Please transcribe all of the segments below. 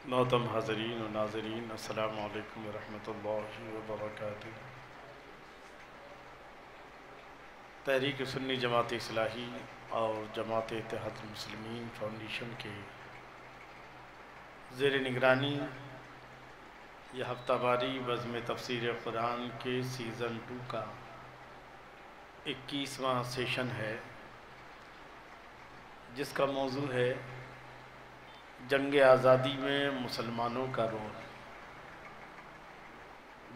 محترم حاضرین و ناظرین، السلام علیکم ورحمۃ اللہ وبرکاتہ۔ تحریک سنی جماعت اصلاحی اور جماعت اتحاد المسلمین فاؤنڈیشن کے زیر نگرانی یہ ہفتہ واری بزم تفسیر قرآن کے سیزن 2 کا 21واں سیشن ہے، جس کا موضوع ہے جنگ آزادی میں مسلمانوں کا رول۔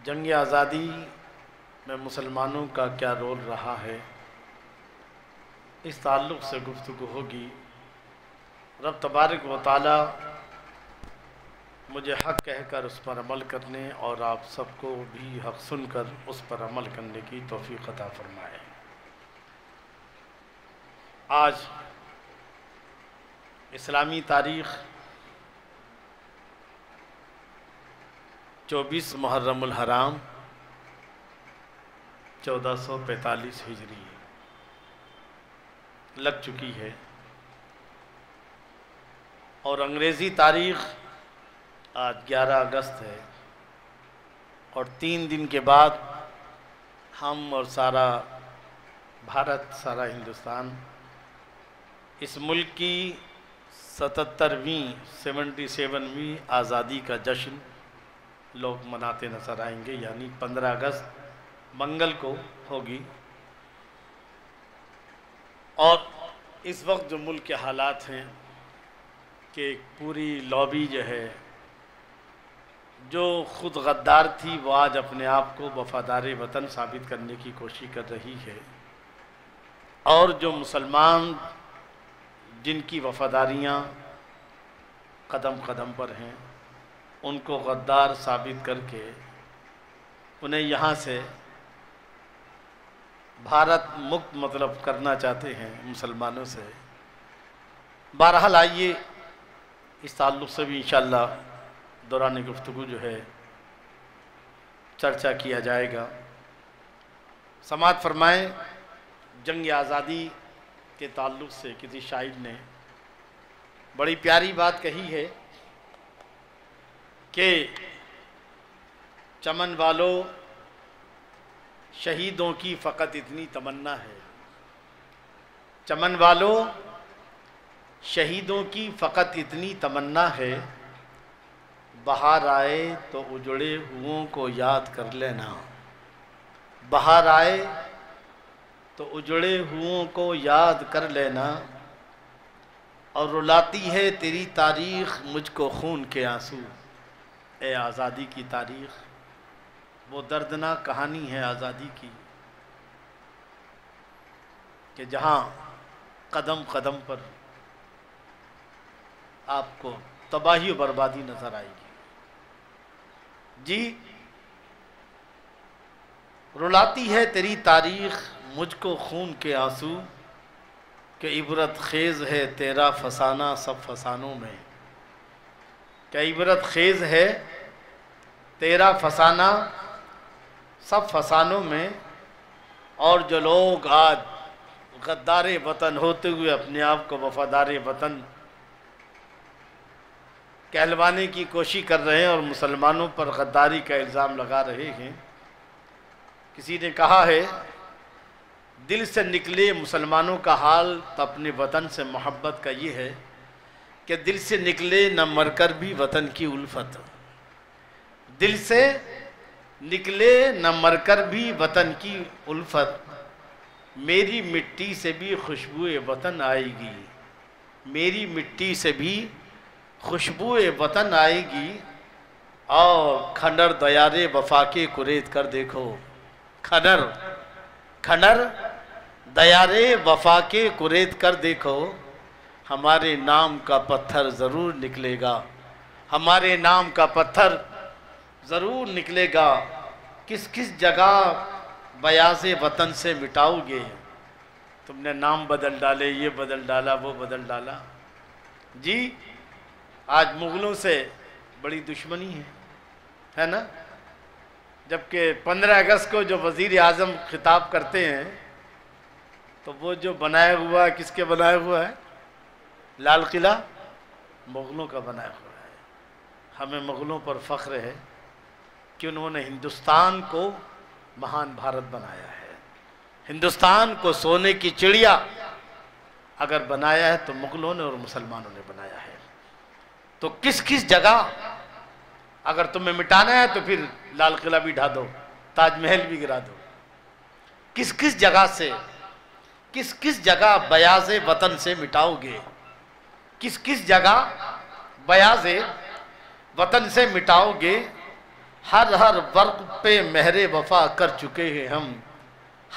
جنگ آزادی میں مسلمانوں کا کیا رول رہا ہے، اس تعلق سے گفتگو ہوگی۔ رب تبارک و تعالی مجھے حق کہہ کر اس پر عمل کرنے اور آپ سب کو بھی حق سن کر اس پر عمل کرنے کی توفیق عطا فرمائے۔ آج اسلامی تاریخ 24 محرم الحرام 1445 ہجری لگ چکی ہے، اور انگریزی تاریخ آج 11 اگست ہے، اور 3 دن کے بعد ہم اور سارا بھارت، سارا ہندوستان اس ملک کی 77ویں آزادی کا جشن لوگ مناتے نظر آئیں گے، یعنی 15 اگست منگل کو ہوگی۔ اور اس وقت جو ملک کے حالات ہیں کہ پوری لابی جو ہے، جو خود غدار تھی، وہ آج اپنے آپ کو وفادار وطن ثابت کرنے کی کوشش کر رہی ہے، اور جو مسلمان جن کی وفاداریاں قدم قدم پر ہیں، ان کو غدار ثابت کر کے انہیں یہاں سے بھارت مکت مطلب کرنا چاہتے ہیں مسلمانوں سے۔ بہرحال آئیے اس تعلق سے بھی انشاءاللہ دوران گفتگو جو ہے چرچا کیا جائے گا۔ سماعت فرمائیں، جنگ آزادی کے تعلق سے کسی شاعر نے بڑی پیاری بات کہی ہے کہ چمن والوں شہیدوں کی فقط اتنی تمنا ہے، چمن والوں شہیدوں کی فقط اتنی تمنا ہے، بہار آئے تو اجڑے ہوئوں کو یاد کر لینا، بہار آئے تو اجڑے ہوئوں کو یاد کر لینا، اور رلاتی ہے تیری تاریخ مجھ کو خون کے آنسو۔ اے آزادی کی تاریخ، وہ دردناک کہانی ہے آزادی کی کہ جہاں قدم قدم پر آپ کو تباہی و بربادی نظر آئے گی۔ جی، رلاتی ہے تیری تاریخ مجھ کو خون کے آنسو، کہ عبرت خیز ہے تیرا فسانہ سب فسانوں میں، کہ عبرت خیز ہے تیرا فسانہ سب فسانوں میں، اور جو لوگ آج غدار وطن ہوتے ہوئے اپنے آپ کو وفادار وطن کہلوانے کی کوشش کر رہے ہیں اور مسلمانوں پر غداری کا الزام لگا رہے ہیں۔ کسی نے کہا ہے دل سے نکلے مسلمانوں کا حال تو اپنے وطن سے محبت کا یہ ہے کہ دل سے نکلے نہ مر کر بھی وطن کی الفت، دل سے نکلے نہ مر کر بھی وطن کی الفت، میری مٹی سے بھی خوشبو وطن آئے گی، میری مٹی سے بھی خوشبو وطن آئے گی، اور کھنڈر دیار وفا کے کرید کر دیکھو، کھنڈر دیار وفا کے کرید کر دیکھو، ہمارے نام کا پتھر ضرور نکلے گا، ہمارے نام کا پتھر ضرور نکلے گا، کس کس جگہ بیاض وطن سے مٹاؤ گے، تم نے نام بدل ڈالے، یہ بدل ڈالا، وہ بدل ڈالا۔ جی، آج مغلوں سے بڑی دشمنی ہے نا؟ جبکہ 15 اگست کو جو وزیر اعظم خطاب کرتے ہیں تو وہ جو بنایا ہوا، کس کے بنایا ہوا ہے؟ لال قلعہ مغلوں کا بنایا ہوا ہے۔ ہمیں مغلوں پر فخر ہے کہ انہوں نے ہندوستان کو مہان بھارت بنایا ہے۔ ہندوستان کو سونے کی چڑیا اگر بنایا ہے تو مغلوں نے اور مسلمانوں نے بنایا ہے۔ تو کس کس جگہ اگر تمہیں مٹانا ہے تو پھر لال قلعہ بھی ڈھا دو، تاج محل بھی گرا دو۔ کس کس جگہ سے، کس کس جگہ بیاض وطن سے مٹاؤ گے؟ کس کس جگہ بیاض وطن سے مٹاؤ گے؟ ہر ہر ورق پہ مہر وفا کر چکے ہیں ہم،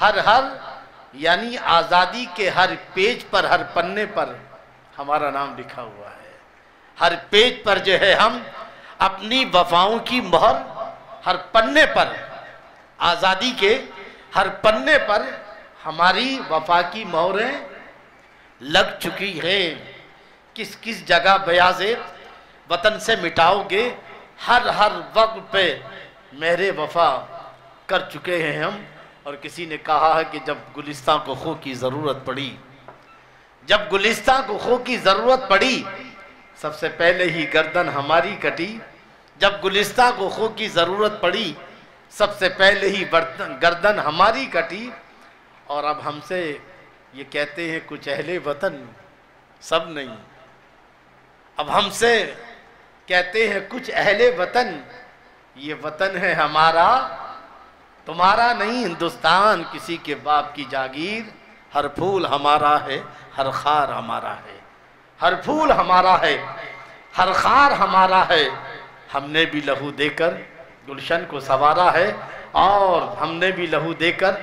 ہر ہر یعنی آزادی کے ہر پیج پر، ہر پنے پر ہمارا نام لکھا ہوا ہے۔ ہر پیج پر جو ہے ہم اپنی وفاؤں کی مہر، ہر پنے پر آزادی کے ہر پنے پر ہماری وفا کی مہریں لگ چکی ہیں۔ کس کس جگہ بیاض وطن سے مٹاؤ گے؟ ہر ہر وقت پہ مہر وفا کر چکے ہیں ہم۔ اور کسی نے کہا ہے کہ جب گلستان کو خوں کی ضرورت پڑی، جب گلستان کو خوں کی ضرورت پڑی، سب سے پہلے ہی گردن ہماری کٹی۔ جب گلستان کو خوں کی ضرورت پڑی، سب سے پہلے ہی گردن ہماری کٹی۔ اور اب ہم سے یہ کہتے ہیں کچھ اہل وطن، سب نہیں، اب ہم سے کہتے ہیں کچھ اہل وطن، یہ وطن ہے ہمارا تمہارا نہیں، ہندوستان کسی کے باپ کی جاگیر۔ ہر پھول ہمارا ہے، ہر خار ہمارا ہے، ہر پھول ہمارا ہے، ہر خار ہمارا ہے۔ ہم نے بھی لہو دے کر گلشن کو سنوارا ہے، اور ہم نے بھی لہو دے کر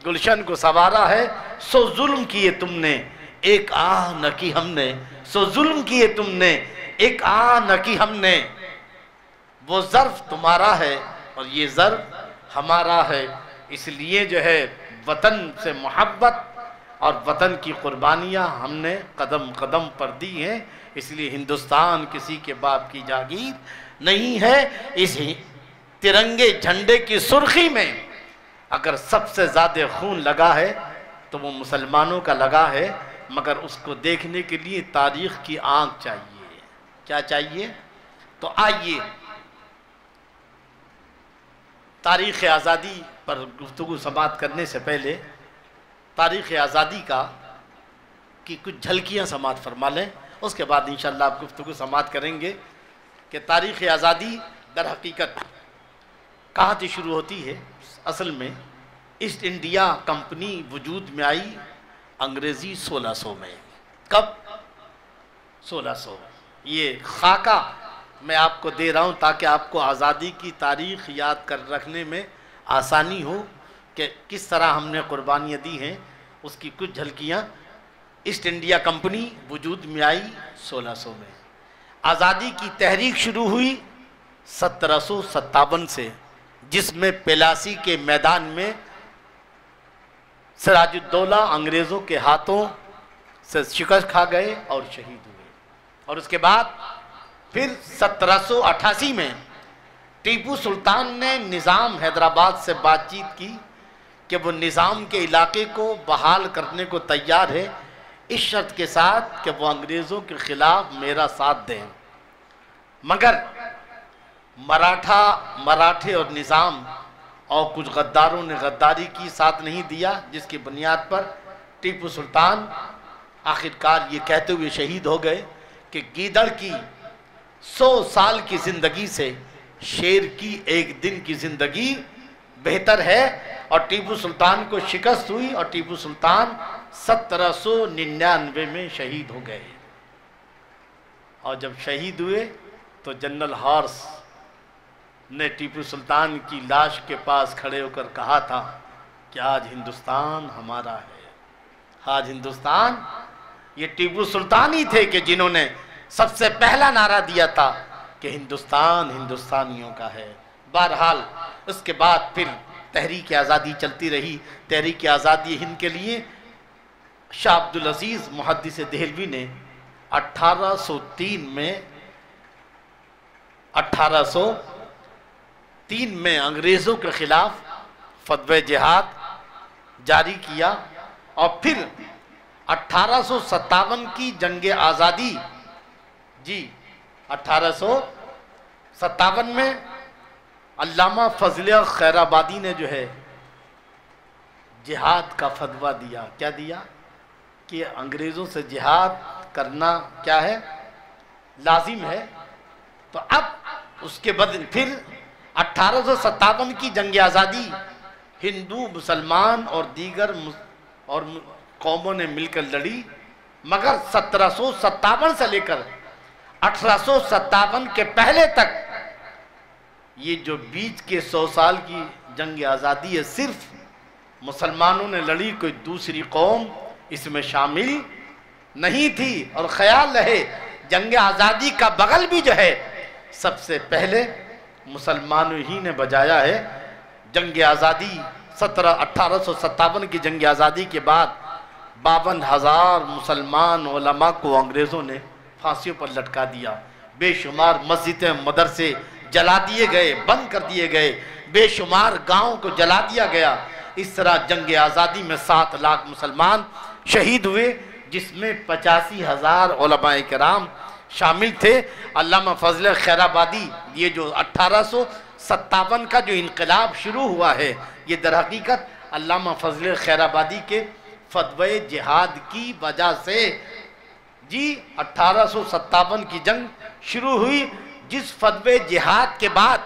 گلشن کو سنوارا ہے۔ سو ظلم کیے تم نے ایک آہ نہ کی ہم نے، سو ظلم کیے تم نے ایک آہ نہ کی ہم نے۔ وہ ظرف تمہارا ہے اور یہ ظرف ہمارا ہے۔ اس لیے جو ہے وطن سے محبت اور وطن کی قربانیاں ہم نے قدم قدم پر دی ہیں۔ اس لیے ہندوستان کسی کے باپ کی جاگیر نہیں ہے۔ اس ترنگے جھنڈے کی سرخی میں اگر سب سے زیادہ خون لگا ہے تو وہ مسلمانوں کا لگا ہے، مگر اس کو دیکھنے کے لیے تاریخ کی آنکھ چاہیے۔ کیا چاہیے؟ تو آئیے تاریخ آزادی پر گفتگو سماعت کرنے سے پہلے تاریخ آزادی کی کچھ جھلکیاں سماعت فرما لیں، اس کے بعد انشاءاللہ آپ گفتگو سماعت کریں گے کہ تاریخ آزادی در حقیقت کہاں سے شروع ہوتی ہے۔ اصل میں ایسٹ انڈیا کمپنی وجود میں آئی انگریزی 1600 میں۔ کب؟ 1600۔ یہ خاکہ میں آپ کو دے رہا ہوں تاکہ آپ کو آزادی کی تاریخ یاد کر رکھنے میں آسانی ہو کہ کس طرح ہم نے قربانیاں دی ہیں۔ اس کی کچھ جھلکیاں۔ ایسٹ انڈیا کمپنی وجود میں آئی 1600 میں۔ آزادی کی تحریک شروع ہوئی 1757 سے، جس میں پلاسی کے میدان میں سراج الدولہ انگریزوں کے ہاتھوں سے شکست کھا گئے اور شہید ہوئے۔ اور اس کے بعد پھر 1788 میں ٹیپو سلطان نے نظام حیدرآباد سے بات چیت کی کہ وہ نظام کے علاقے کو بحال کرنے کو تیار ہے، اس شرط کے ساتھ کہ وہ انگریزوں کے خلاف میرا ساتھ دیں۔ مگر مراٹھے اور نظام اور کچھ غداروں نے غداری کی، ساتھ نہیں دیا، جس کی بنیاد پر ٹیپو سلطان آخرکار یہ کہتے ہوئے شہید ہو گئے کہ گیدڑ کی 100 سال کی زندگی سے شیر کی ایک دن کی زندگی بہتر ہے۔ اور ٹیپو سلطان کو شکست ہوئی اور ٹیپو سلطان 1799 میں شہید ہو گئے۔ اور جب شہید ہوئے تو جنرل ہارس نے ٹیپو سلطان کی لاش کے پاس کھڑے ہو کر کہا تھا کہ آج ہندوستان ہمارا ہے۔ آج ہندوستان، یہ ٹیپو سلطان ہی تھے کہ جنہوں نے سب سے پہلا نعرہ دیا تھا کہ ہندوستان ہندوستانیوں کا ہے۔ بہرحال اس کے بعد پھر تحریک آزادی چلتی رہی۔ تحریک آزادی ہند کے لیے شاہ عبدالعزیز محدث دہلوی نے 1803 میں انگریزوں کے خلاف فتوی جہاد جاری کیا، اور پھر 1857 کی جنگ آزادی، 1857 57 میں علامہ فضل خیر آبادی نے جو ہے جہاد کا فتویٰ دیا. کیا دیا؟ کہ انگریزوں سے جہاد کرنا کیا ہے؟ لازم ہے. تو اب اس کے بعد پھر 1857 کی جنگ آزادی ہندو، مسلمان اور دیگر اور قوموں نے مل کر لڑی، مگر 1757 سے لے کر 1857 کے پہلے تک یہ جو بیچ کے 100 سال کی جنگ آزادی ہے صرف مسلمانوں نے لڑی، کوئی دوسری قوم اس میں شامل نہیں تھی. اور خیال رہے جنگ آزادی کا بغل بھی جو ہے سب سے پہلے مسلمانوں ہی نے بجایا ہے. جنگ آزادی 1857 کی جنگ آزادی کے بعد 52,000 مسلمان علماء کو انگریزوں نے پھانسیوں پر لٹکا دیا. بے شمار مسجدیں، مدرسے جلا دیے گئے، بند کر دیے گئے، بے شمار گاؤں کو جلا دیا گیا. اس طرح جنگ آزادی میں 7 لاکھ مسلمان شہید ہوئے، جس میں 85,000 علماء کرام شامل تھے. علامہ فضل خیر آبادی، یہ جو 1857 کا جو انقلاب شروع ہوا ہے، یہ در حقیقت علامہ فضل خیر آبادی کے فتوی جہاد کی وجہ سے 1857 کی جنگ شروع ہوئی، جس فتوی جہاد کے بعد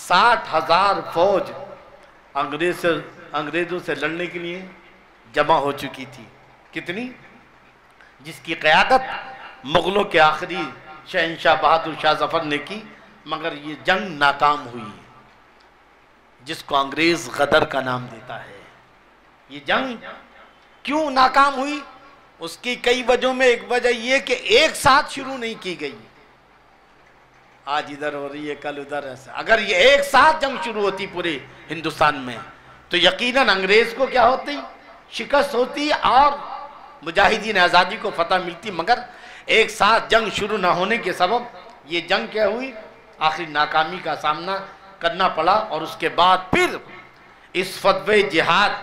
60,000 فوج انگریزوں سے لڑنے کے لیے جمع ہو چکی تھی. کتنی؟ جس کی قیادت مغلوں کے آخری شہنشاہ بہادر شاہ ظفر نے کی، مگر یہ جنگ ناکام ہوئی، جس کو انگریز غدر کا نام دیتا ہے. یہ جنگ کیوں ناکام ہوئی؟ اس کی کئی وجہوں میں ایک وجہ یہ کہ ایک ساتھ شروع نہیں کی گئی. آج ادھر ہو رہی ہے، کل ادھر ایسا. اگر یہ ایک ساتھ جنگ شروع ہوتی پورے ہندوستان میں تو یقیناً انگریز کو کیا ہوتی؟ شکست ہوتی اور مجاہدین آزادی کو فتح ملتی. مگر ایک ساتھ جنگ شروع نہ ہونے کے سبب یہ جنگ کیا ہوئی؟ آخری ناکامی کا سامنا کرنا پڑا. اور اس کے بعد پھر اس فتوی جہاد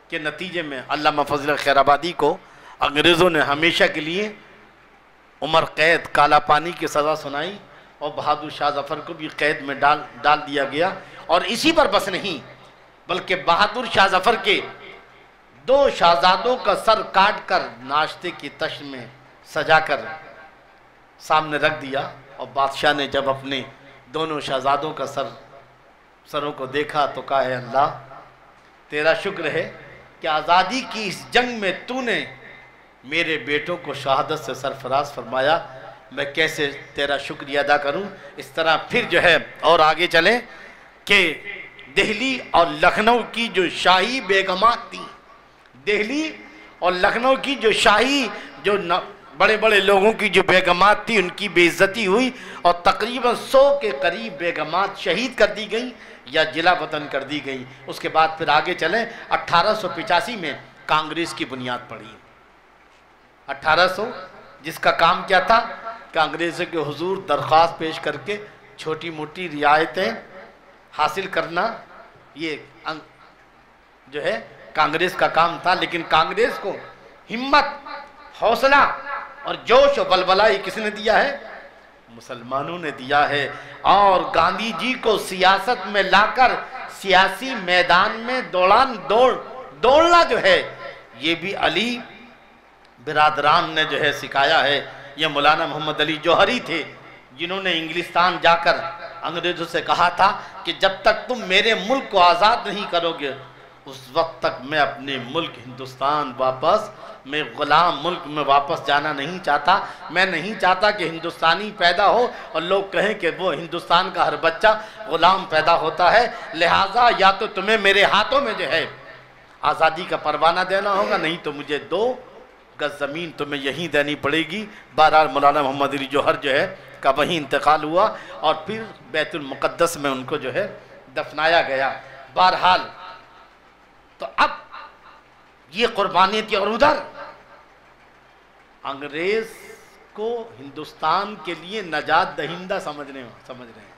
کے نتیجے میں علامہ فضل خیر آبادی کو انگریزوں نے ہمیشہ کے لیے عمر قید، کالا پانی کی سزا سنائی، اور بہادر شاہ ظفر کو بھی قید میں ڈال دیا گیا. اور اسی پر بس نہیں، بلکہ بہادر شاہ ظفر کے 2 شہزادوں کا سر کاٹ کر ناشتے کی تشت میں سجا کر سامنے رکھ دیا. اور بادشاہ نے جب اپنے دونوں شہزادوں کا سروں کو دیکھا تو کہا، ہے اللہ تیرا شکر ہے کہ آزادی کی اس جنگ میں تو نے میرے بیٹوں کو شہادت سے سرفراز فرمایا، میں کیسے تیرا شکریہ ادا کروں. اس طرح پھر جو ہے اور آگے چلیں کہ دہلی اور لکھنؤ کی جو شاہی بیگمات تھیں، دہلی اور لکھنؤ کی جو شاہی جو بڑے بڑے لوگوں کی جو بیگمات تھی، ان کی بے عزتی ہوئی اور تقریباً 100 کے قریب بیگمات شہید کر دی گئیں یا جلا وطن کر دی گئیں. اس کے بعد پھر آگے چلیں 1885 میں کانگریس کی بنیاد پڑی. 1800 جس کا کام کیا تھا کہ انگریزوں کے حضور درخواست پیش کر کے چھوٹی موٹی رعایتیں حاصل کرنا، یہ جو ہے کانگریس کا کام تھا. لیکن کانگریس کو ہمت، حوصلہ اور جوش و بلبلہ کس نے دیا ہے؟ مسلمانوں نے دیا ہے. اور گاندھی جی کو سیاست میں لا کر سیاسی میدان میں دوڑنا جو ہے، یہ بھی علی برادران نے جو ہے سکھایا ہے. یہ مولانا محمد علی جوہری تھے جنہوں نے انگلستان جا کر انگریزوں سے کہا تھا کہ جب تک تم میرے ملک کو آزاد نہیں کرو گے اس وقت تک میں اپنے ملک ہندوستان میں غلام ملک میں واپس جانا نہیں چاہتا. میں نہیں چاہتا کہ ہندوستانی پیدا ہو اور لوگ کہیں کہ وہ ہندوستان کا ہر بچہ غلام پیدا ہوتا ہے. لہٰذا یا تو تمہیں میرے ہاتھوں میں جو ہے آزادی کا پروانہ دینا ہوگا، نہیں تو مجھے 2 گز زمین تمہیں یہیں دینی پڑے گی. بہرحال مولانا محمد علی جوہر جو ہے کا وہیں انتقال ہوا اور پھر بیت المقدس میں ان کو جو ہے دفنایا گیا. بہرحال تو اب یہ قربانی تھی. اور ادھر انگریز کو ہندوستان کے لیے نجات دہندہ سمجھ رہے ہیں،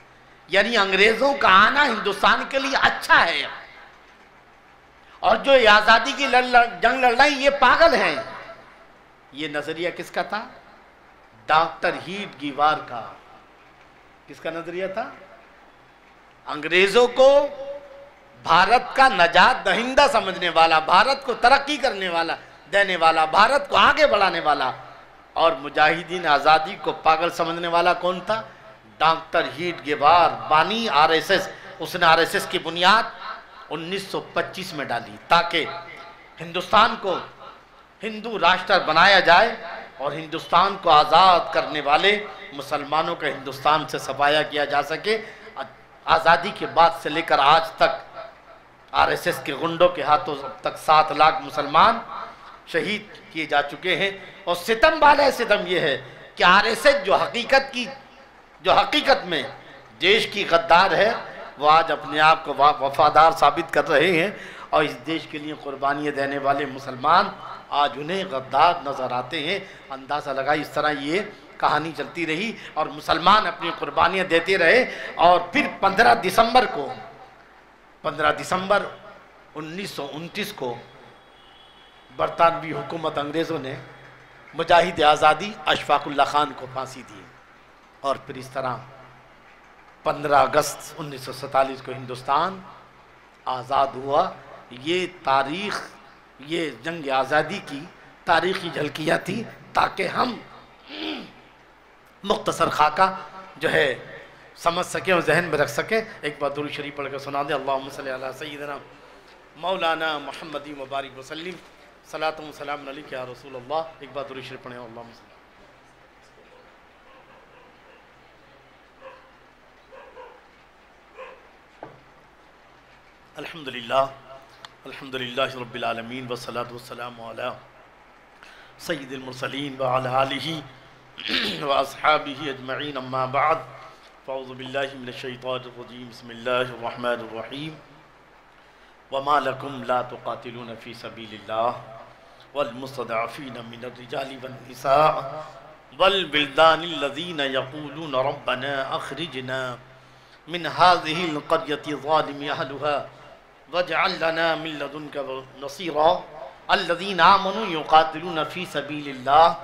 یعنی انگریزوں کا آنا ہندوستان کے لیے اچھا ہے. اور جو آزادی کی جنگ لڑ رہے ہیں یہ پاگل ہیں. یہ نظریہ کس کا تھا؟ ڈاکٹر ہیٹ گیوار کا. کس کا نظریہ تھا؟ انگریزوں کو بھارت کا نجات دہندہ سمجھنے والا، بھارت کو ترقی کرنے والا، دینے والا، بھارت کو آگے بڑھانے والا، اور مجاہدین آزادی کو پاگل سمجھنے والا کون تھا؟ ڈاکٹر ہیڈ گیوار، بانی آر ایس ایس۔ اس نے آر ایس ایس کی بنیاد 1925 میں ڈالی تاکہ ہندوستان کو ہندو راشٹر بنایا جائے اور ہندوستان کو آزاد کرنے والے مسلمانوں کا ہندوستان سے صفایا کیا جا سکے۔ آزادی کے بعد سے لے کر آج تک آر ایس ایس کے غنڈوں کے ہاتھوں اب تک 7 لاکھ مسلمان شہید کیے جا چکے ہیں۔ اور ستم والا ستم یہ ہے کہ آر ایس ایس جو حقیقت میں دیش کی غدار ہے، وہ آج اپنے آپ کو وفادار ثابت کر رہے ہیں، اور اس دیش کے لیے قربانیاں دینے والے مسلمان آج انہیں غدار نظر آتے ہیں۔ اندازہ لگائی اس طرح یہ کہانی چلتی رہی اور مسلمان اپنی قربانیاں دیتے رہے، اور پھر 15 دسمبر 1929 کو برطانوی حکومت انگریزوں نے مجاہد آزادی اشفاق اللہ خان کو پھانسی دی، اور پھر اس طرح 15 اگست 1947 کو ہندوستان آزاد ہوا۔ یہ تاریخ، یہ جنگ آزادی کی تاریخی جھلکیاں تھی تاکہ ہم مختصر خاکہ جو ہے سمجھ سکیں اور ذہن میں رکھ سکیں۔ ایک بار درود شریف پڑھ کر سنا دیں۔ اللہم صلی علی سیدنا مولانا محمد مبارک وسلم، صلاۃ و سلام علیک یا رسول اللہ۔ ایک بار درود شریف پڑھیں۔ اللہم صلی الحمدللہ رب العالمین والصلاة والسلام علی سید المرسلین وعلی آلہ واصحابہ اجمعین، اما بعد، فاعوذ باللہ من الشیطان الرجیم، بسم اللہ الرحمن الرحیم۔ وما لکم لا تقاتلون فی سبیل اللہ والمستضعفین من الرجال والنساء والولدان الذین یقولون ربنا اخرجنا من هذه القرية الظالم أهلها واجعل لنا من لدنك نصيرا الذين آمنوا يقاتلون في سبيل الله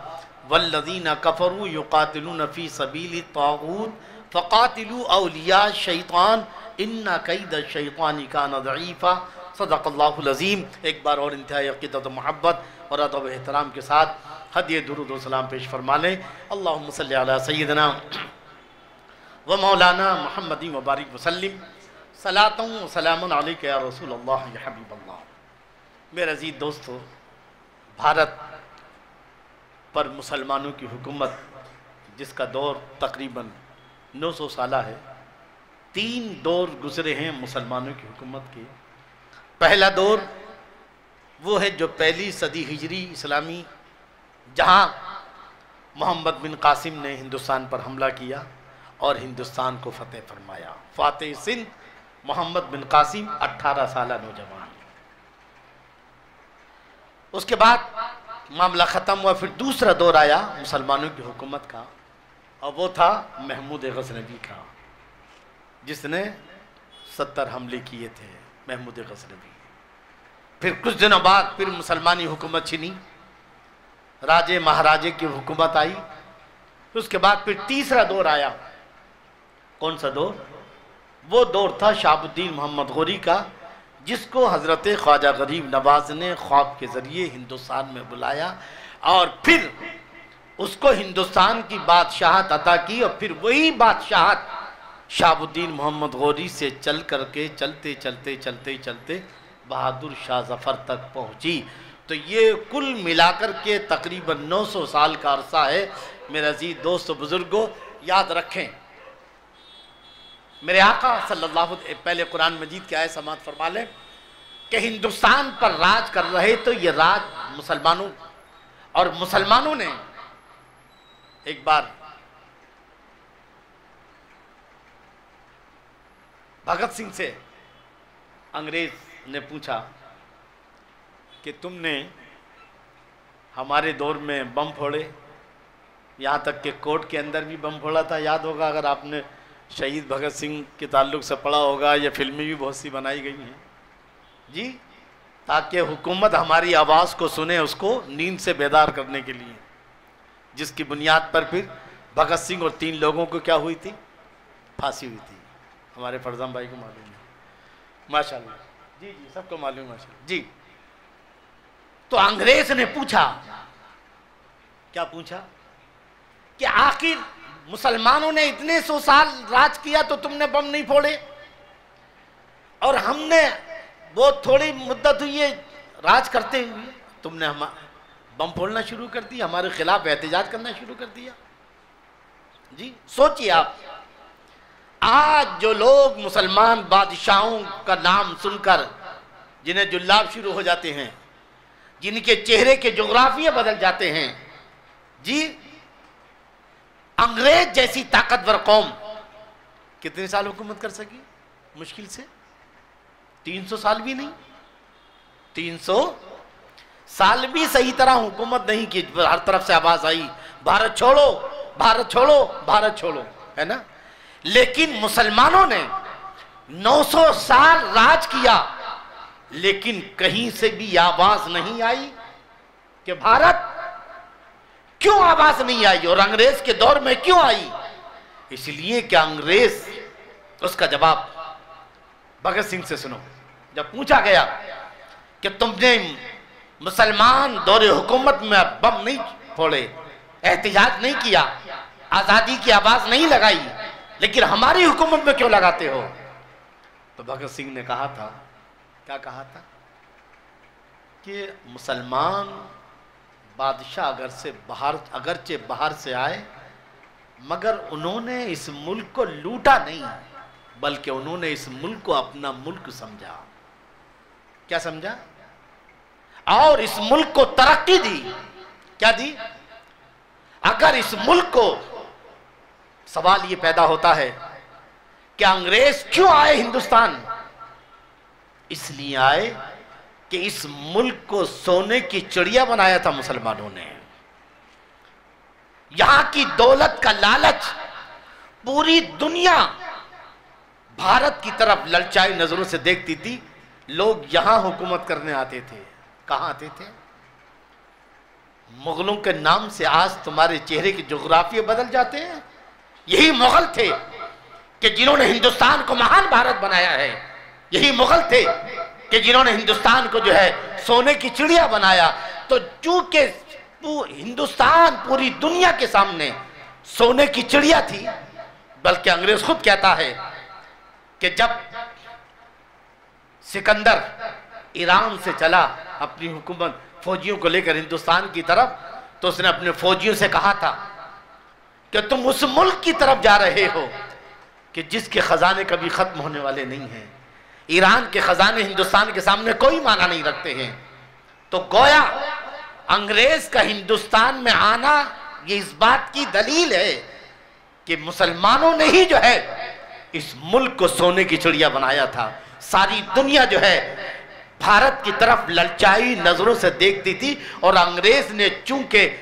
والذين كفروا يقاتلون في سبيل الطاغوت فقاتلوا أولياء الشيطان إن كيد الشيطان كان ضعيفا۔ صدق اللہ العظیم۔ ایک بار اور انتہائی عقیدت و محبت اور ادب و احترام کے ساتھ ہدیہ درود و سلام پیش فرما لیں۔ اللہم صلی علی سیدنا و مولانا محمد مبارک وسلم، صلاۃ و سلام علیک یا رسول اللہ یا حبیب اللہ۔ میرے عزیز دوستو، بھارت پر مسلمانوں کی حکومت جس کا دور تقریباً 900 سالہ ہے، 3 دور گزرے ہیں مسلمانوں کی حکومت کے۔ پہلا دور وہ ہے جو پہلی صدی ہجری اسلامی، جہاں محمد بن قاسم نے ہندوستان پر حملہ کیا اور ہندوستان کو فتح فرمایا۔ فاتح سندھ محمد بن قاسم 18 سالہ نوجوان۔ اس کے بعد معاملہ ختم ہوا، پھر دوسرا دور آیا مسلمانوں کی حکومت کا، اور وہ تھا محمود غزنوی کا، جس نے 70 حملے کیے تھے۔ محمود غزنوی پھر کچھ دنوں بعد پھر مسلمانی حکومت چھنی، راجے مہاراجے کی حکومت آئی۔ اس کے بعد پھر تیسرا دور آیا۔ کون سا دور؟ وہ دور تھا شہاب الدین محمد غوری کا، جس کو حضرت خواجہ غریب نواز نے خواب کے ذریعے ہندوستان میں بلایا، اور پھر اس کو ہندوستان کی بادشاہت عطا کی، اور پھر وہی بادشاہت شہاب الدین محمد غوری سے چل کر کے چلتے بہادر شاہ ظفر تک پہنچی۔ تو یہ کل ملا کر کے تقریباً 900 سال کا عرصہ ہے۔ میرے عزیز دوست و بزرگوں، یاد رکھیں، میرے آقا صلی اللہ علیہ وسلم پہلے قرآن مجید کی آیت سماعت فرما لیں کہ ہندوستان پر راج کر رہے تو یہ راج مسلمانوں، اور مسلمانوں نے ایک بار بھگت سنگھ سے انگریز نے پوچھا کہ تم نے ہمارے دور میں بم پھوڑے، یہاں تک کہ کوٹ کے اندر بھی بم پھوڑا تھا۔ یاد ہوگا اگر آپ نے شہید بھگت سنگھ کے تعلق سے پڑھا ہوگا، یا فلمیں بھی بہت سی بنائی گئی ہیں جی، تاکہ حکومت ہماری آواز کو سنے، اس کو نیند سے بیدار کرنے کے لیے، جس کی بنیاد پر پھر بھگت سنگھ اور 3 لوگوں کو کیا ہوئی تھی؟ پھانسی ہوئی تھی، ہمارے فرزام بھائی کو معلوم ہے ماشاءاللہ، جی جی سب کو معلوم ہے ماشاءاللہ جی۔ تو انگریز نے پوچھا، کیا پوچھا کہ آخر مسلمانوں نے اتنے 100 سال راج کیا تو تم نے بم نہیں پھوڑے، اور ہم نے بہت تھوڑی مدت ہوئی ہے راج کرتے ہوئے، تم نے بم پھوڑنا شروع کر دیا، ہمارے خلاف احتجاج کرنا شروع کر دیا۔ جی سوچئے آپ، آج جو لوگ مسلمان بادشاہوں کا نام سن کر جنہیں جلاب شروع ہو جاتے ہیں، جن کے چہرے کے جغرافیے بدل جاتے ہیں، جی انگریز جیسی طاقتور قوم کتنے سال حکومت کر سکی؟ مشکل سے 300 سال بھی نہیں، 300 سال بھی صحیح طرح حکومت نہیں کی، ہر طرف سے آواز آئی بھارت چھوڑو بھارت چھوڑو بھارت چھوڑو، ہے نا؟ لیکن مسلمانوں نے 900 سال راج کیا، لیکن کہیں سے بھی آواز نہیں آئی کہ بھارت، کیوں آواز نہیں آئی؟ اور انگریز کے دور میں کیوں آئی؟ اس لیے کہ انگریز، اس کا جواب بھگت سنگھ سے سنو، جب پوچھا گیا کہ تم نے مسلمان دور حکومت میں بم نہیں پھوڑے، احتجاج نہیں کیا، آزادی کی آواز نہیں لگائی، لیکن ہماری حکومت میں کیوں لگاتے ہو؟ تو بھگت سنگھ نے کہا تھا، کیا کہا تھا کہ مسلمان بادشاہ اگرچہ باہر سے آئے، مگر انہوں نے اس ملک کو لوٹا نہیں، بلکہ انہوں نے اس ملک کو اپنا ملک سمجھا۔ کیا سمجھا؟ اور اس ملک کو ترقی دی۔ کیا دی؟ اگر اس ملک کو، سوال یہ پیدا ہوتا ہے کہ انگریز کیوں آئے ہندوستان؟ اس لیے آئے کہ اس ملک کو سونے کی چڑیا بنایا تھا مسلمانوں نے۔ یہاں کی دولت کا لالچ، پوری دنیا بھارت کی طرف للچائی نظروں سے دیکھتی تھی، لوگ یہاں حکومت کرنے آتے تھے۔ کہاں آتے تھے؟ مغلوں کے نام سے آج تمہارے چہرے کے جغرافیے بدل جاتے ہیں۔ یہی مغل تھے کہ جنہوں نے ہندوستان کو مہان بھارت بنایا ہے، یہی مغل تھے کہ جنہوں نے ہندوستان کو جو ہے سونے کی چڑیا بنایا۔ تو چونکہ ہندوستان پوری دنیا کے سامنے سونے کی چڑیا تھی، بلکہ انگریز خود کہتا ہے کہ جب سکندر ایران سے چلا اپنی حکومت فوجیوں کو لے کر ہندوستان کی طرف، تو اس نے اپنے فوجیوں سے کہا تھا کہ تم اس ملک کی طرف جا رہے ہو کہ جس کے خزانے کبھی ختم ہونے والے نہیں ہیں۔ ایران کے خزانے ہندوستان کے سامنے کوئی معنی نہیں رکھتے ہیں۔ تو گویا انگریز کا ہندوستان میں آنا یہ اس بات کی دلیل ہے کہ مسلمانوں نے ہی جو ہے اس ملک کو سونے کی چڑیا بنایا تھا۔ ساری دنیا جو ہے بھارت کی طرف للچائی نظروں سے دیکھتی تھی، اور انگریز نے چونکہ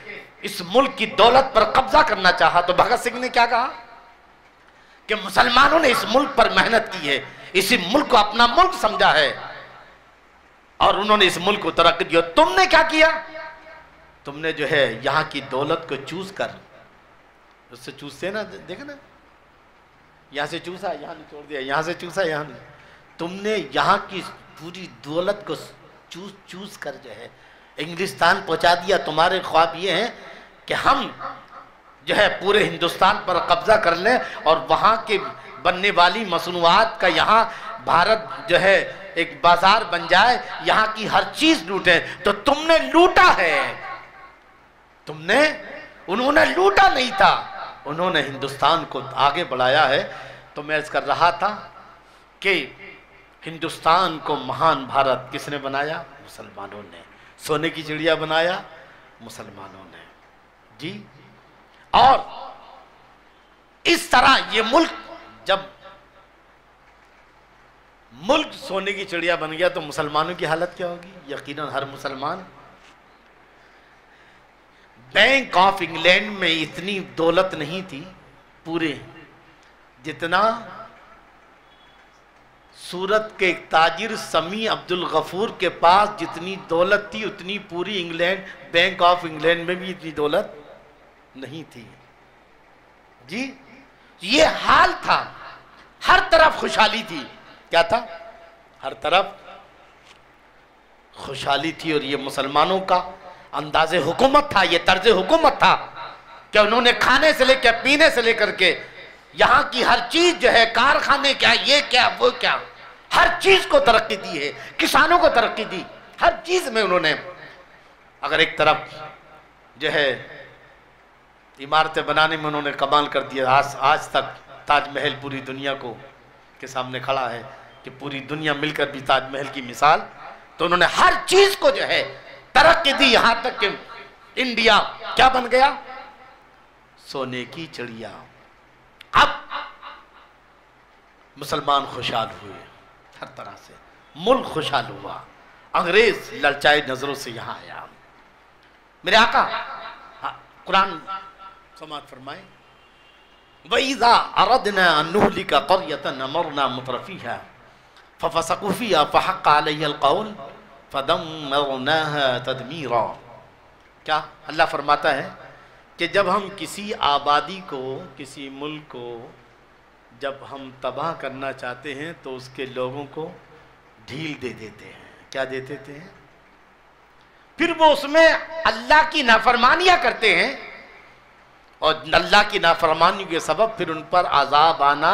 اس ملک کی دولت پر قبضہ کرنا چاہا، تو بھگت سنگھ نے کیا کہا کہ مسلمانوں نے اس ملک پر محنت کی ہے، اسی ملک کو اپنا ملک سمجھا ہے، اور انہوں نے اس ملک کو ترقی دی۔ تم نے کیا کیا؟ تم نے جو ہے یہاں کی دولت کو چوز کر، اس سے چوزتے نا، دیکھا نا، یہاں سے چوزا یہاں نے چھوڑ دیا، یہاں سے چوزا یہاں نے، تم نے یہاں کی پوری دولت کو چوز کر جو ہے انگلستان پہنچا دیا۔ تمہارے خواب یہ ہیں کہ ہم جو ہے پورے ہندوستان پر قبضہ کر لیں، اور وہاں کے بننے والی مصنوعات کا یہاں بھارت جو ہے ایک بازار بن جائے، یہاں کی ہر چیز لوٹیں۔ تو تم نے لوٹا ہے، انہوں نے لوٹا نہیں تھا، انہوں نے ہندوستان کو آگے بڑھایا ہے۔ تو میں عرض کر رہا تھا کہ ہندوستان کو مہان بھارت کس نے بنایا؟ مسلمانوں نے۔ سونے کی چڑیا بنایا مسلمانوں نے، جی۔ اور اس طرح یہ ملک، جب ملک سونے کی چڑیا بن گیا تو مسلمانوں کی حالت کیا ہوگی؟ یقیناً ہر مسلمان، بینک آف انگلینڈ میں اتنی دولت نہیں تھی پورے، جتنا سورت کے ایک تاجر سمیع عبد الغفور کے پاس جتنی دولت تھی، اتنی پوری انگلینڈ، بینک آف انگلینڈ میں بھی اتنی دولت نہیں تھی، جی۔ یہ حال تھا ہر طرف خوشحالی تھی. کیا تھا؟ ہر طرف خوشحالی تھی. اور یہ مسلمانوں کا انداز حکومت تھا, یہ طرز حکومت تھا کہ انہوں نے کھانے سے لے کے پینے سے لے کر کے یہاں کی ہر چیز جو ہے, کارخانے کیا, یہ کیا, وہ کیا, ہر چیز کو ترقی دی ہے. کسانوں کو ترقی دی, ہر چیز میں انہوں نے. اگر ایک طرف جو ہے عمارتیں بنانے میں انہوں نے کمال کر دیا, آج تک تاج محل پوری دنیا کو کے سامنے کھڑا ہے کہ پوری دنیا مل کر بھی تاج محل کی مثال. تو انہوں نے ہر چیز کو جو ہے ترقی دی, یہاں تک کہ انڈیا کیا بن گیا؟ سونے کی چڑیا. اب مسلمان خوشحال ہوئے ہر طرح سے, ملک خوشحال ہوا. انگریز للچائے نظروں سے یہاں آیا. میرے آقا قرآن سماعت فرمائے, وَإِذَا أَرَدْنَا أَن نُهْلِكَ قَرْيَةً أَمَرْنَا مُتْرَفِيهَا فَفَسَقُوا فِيهَا فَحَقَّ عَلَيْهَا الْقَوْلُ فَدَمَّرْنَاهَا تَدْمِيرًا. کیا اللہ فرماتا ہے کہ جب ہم کسی آبادی کو, کسی ملک کو جب ہم تباہ کرنا چاہتے ہیں تو اس کے لوگوں کو ڈھیل دے دیتے ہیں. کیا دے دیتے ہیں؟ پھر وہ اس میں اللہ کی نافرمانیاں کرتے ہیں, اور اللہ کی نافرمانی کے سبب پھر ان پر عذاب آنا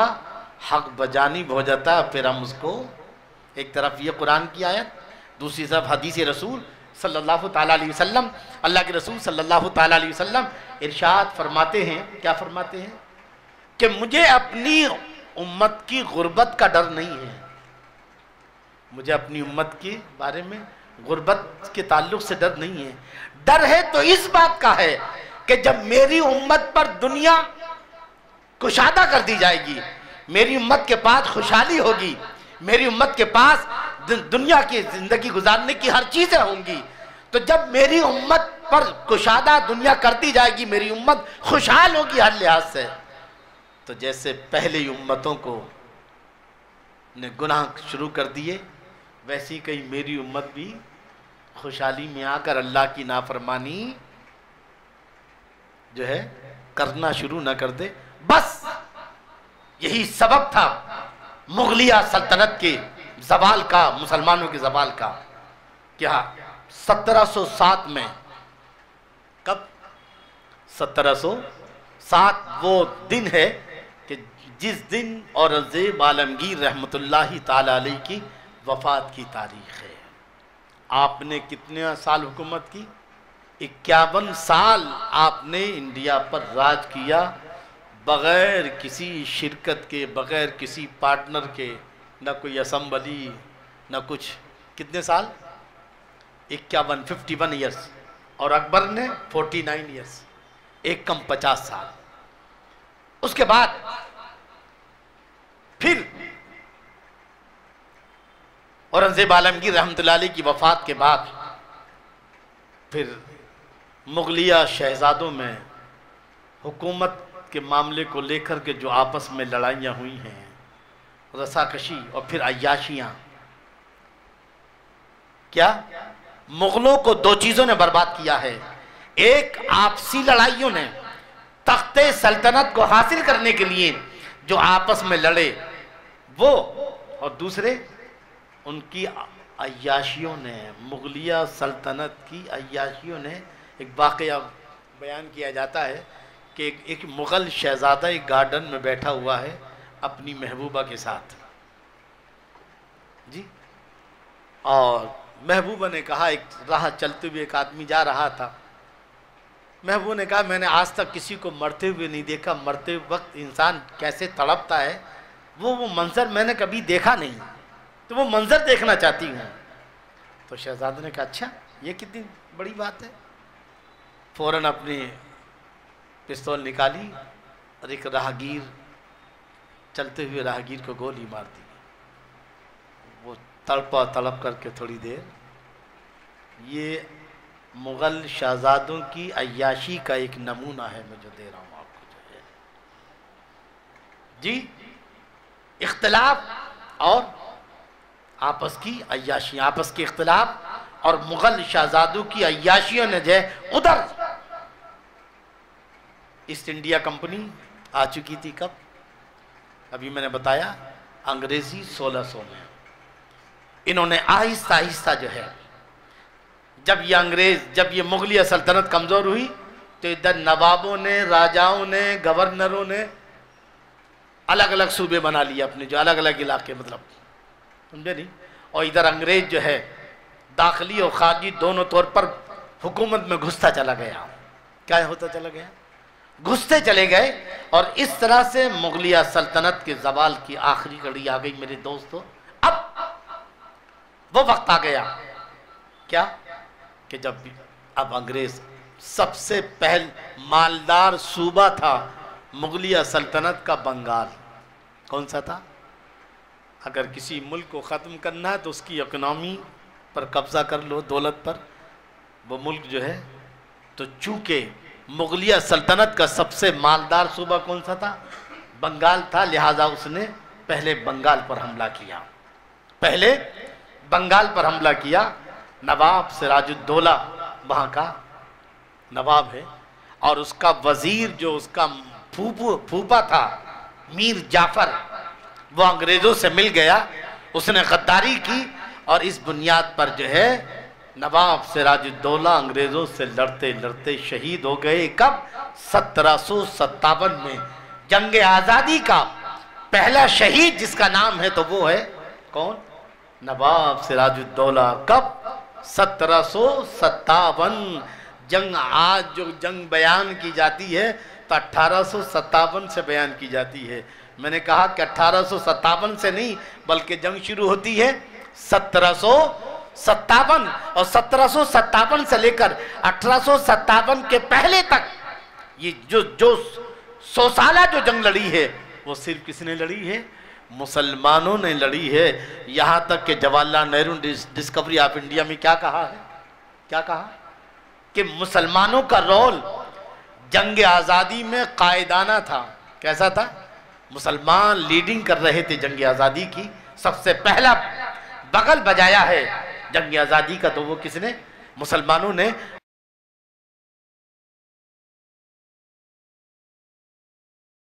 حق بجانب ہو جاتا ہے. پھر ہم اس کو, ایک طرف یہ قرآن کی آیت, دوسری طرف حدیث رسول صلی اللہ تعالیٰ علیہ وسلم, اللہ کے رسول صلی اللہ تعالیٰ علیہ وسلم ارشاد فرماتے ہیں. کیا فرماتے ہیں؟ کہ مجھے اپنی امت کی غربت کا ڈر نہیں ہے. مجھے اپنی امت کے بارے میں غربت کے تعلق سے ڈر نہیں ہے. ڈر ہے تو اس بات کا ہے کہ جب میری امت پر دنیا کشادہ کر دی جائے گی, میری امت کے پاس خوشحالی ہوگی, میری امت کے پاس دنیا کی زندگی گزارنے کی ہر چیزیں ہوں گی, تو جب میری امت پر کشادہ دنیا کرتی جائے گی, میری امت خوشحال ہوگی ہر لحاظ سے. تو جیسے پہلے امتوں کو نے گناہ شروع کر دیے, ویسی کہیں میری امت بھی خوشحالی میں آ کر اللہ کی نافرمانی جو ہے کرنا شروع نہ کر دے. بس یہی سبب تھا مغلیہ سلطنت کے زوال کا, مسلمانوں کے زوال کا. کیا 1707 میں, کب؟ 1707 وہ دن ہے کہ جس دن اورنگزیب عالمگیر رحمت اللہ تعالی علیہ کی وفات کی تاریخ ہے. آپ نے کتنے سال حکومت کی؟ 51 سال آپ نے انڈیا پر راج کیا, بغیر کسی شرکت کے, بغیر کسی پارٹنر کے, نہ کوئی اسمبلی نہ کچھ. کتنے سال؟ 51 ایئرس. اور اکبر نے 49 ایئرس, ایک کم 50 سال. اس کے بعد پھر اورنگزیب عالمگیر رحمت اللہ علیہ کی وفات کے بعد پھر مغلیہ شہزادوں میں حکومت کے معاملے کو لے کر کے جو آپس میں لڑائیاں ہوئی ہیں, رساکشی اور پھر عیاشیاں. کیا مغلوں کو دو چیزوں نے برباد کیا ہے. ایک آپسی لڑائیوں نے تخت سلطنت کو حاصل کرنے کے لیے جو آپس میں لڑے وہ, اور دوسرے ان کی عیاشیوں نے, مغلیہ سلطنت کی عیاشیوں نے. ایک واقعہ بیان کیا جاتا ہے کہ ایک مغل شہزادہ ایک گارڈن میں بیٹھا ہوا ہے اپنی محبوبہ کے ساتھ جی, اور محبوبہ نے کہا, ایک راہ چلتے ہوئے ایک آدمی جا رہا تھا, محبوبہ نے کہا میں نے آج تک کسی کو مرتے ہوئے نہیں دیکھا, مرتے وقت انسان کیسے تڑپتا ہے وہ منظر میں نے کبھی دیکھا نہیں, تو وہ منظر دیکھنا چاہتی ہوں. تو شہزادہ نے کہا اچھا یہ کتنی بڑی بات ہے. فوراً اپنی پستول نکالی اور ایک راہگیر, چلتے ہوئے راہگیر کو گولی مار دی. وہ تڑپا, تڑپ کر کے تھوڑی دیر. یہ مغل شہزادوں کی عیاشی کا ایک نمونہ ہے میں جو دے رہا ہوں آپ کو جو ہے جی. اختلاف اور آپس کی عیاشی, آپس کے اختلاف اور مغل شہزادوں کی عیاشیوں نے جو ہے ادھر ایسٹ انڈیا کمپنی آ چکی تھی. کب؟ ابھی میں نے بتایا انگریزی 1600 میں انہوں نے آہستہ آہستہ جو ہے جب یہ مغلیہ سلطنت کمزور ہوئی تو ادھر نوابوں نے، راجاؤں نے، گورنروں نے الگ الگ صوبے بنا لیے اپنے، جو الگ الگ علاقے، مطلب سمجھے نہیں، اور ادھر انگریز جو ہے داخلی اور خارجی دونوں طور پر حکومت میں گھستا چلا گیا۔ کیا ہوتا چلا گیا؟ گھستے چلے گئے، اور اس طرح سے مغلیہ سلطنت کے زوال کی آخری گھڑی آ گئی میرے دوستو۔ اب وہ وقت آ گیا کیا کہ جب اب انگریز سب سے پہل مالدار صوبہ تھا مغلیہ سلطنت کا بنگال۔ کون سا تھا؟ اگر کسی ملک کو ختم کرنا ہے تو اس کی اکنامی پر قبضہ کر لو، دولت پر، وہ ملک جو ہے، تو چونکہ مغلیہ سلطنت کا سب سے مالدار صوبہ کون سا تھا؟ بنگال تھا، لہٰذا اس نے پہلے بنگال پر حملہ کیا۔ پہلے بنگال پر حملہ کیا۔ نواب سراج الدولہ وہاں کا نواب ہے، اور اس کا وزیر جو اس کا پھوپا تھا میر جعفر، وہ انگریزوں سے مل گیا، اس نے غداری کی، اور اس بنیاد پر جو ہے نواب سراج الدولہ انگریزوں سے لڑتے لڑتے شہید ہو گئے۔ کب؟ 1757 میں جنگ آزادی کا پہلا شہید جس کا نام ہے تو وہ ہے کون؟ نواب سراج الدولہ۔ کب؟ 1757۔ جنگ آج جو جنگ بیان کی جاتی ہے تو 1857 سے بیان کی جاتی ہے۔ میں نے کہا کہ 1857 سے نہیں بلکہ جنگ شروع ہوتی ہے 1757، اور 1757 سے لے کر 1857 کے پہلے تک یہ جو 100 سالہ جو جنگ لڑی ہے وہ صرف کس نے لڑی ہے؟ مسلمانوں نے لڑی ہے۔ یہاں تک کہ جواہر لال نہرو نے ڈسکوری آف انڈیا میں کیا کہا ہے؟ کیا کہا؟ کہ مسلمانوں کا رول جنگ آزادی میں قائدانہ تھا۔ کیسا تھا؟ مسلمان لیڈنگ کر رہے تھے جنگ آزادی کی۔ سب سے پہلا بغل بجایا ہے جنگ آزادی کا تو وہ کس نے؟ مسلمانوں نے۔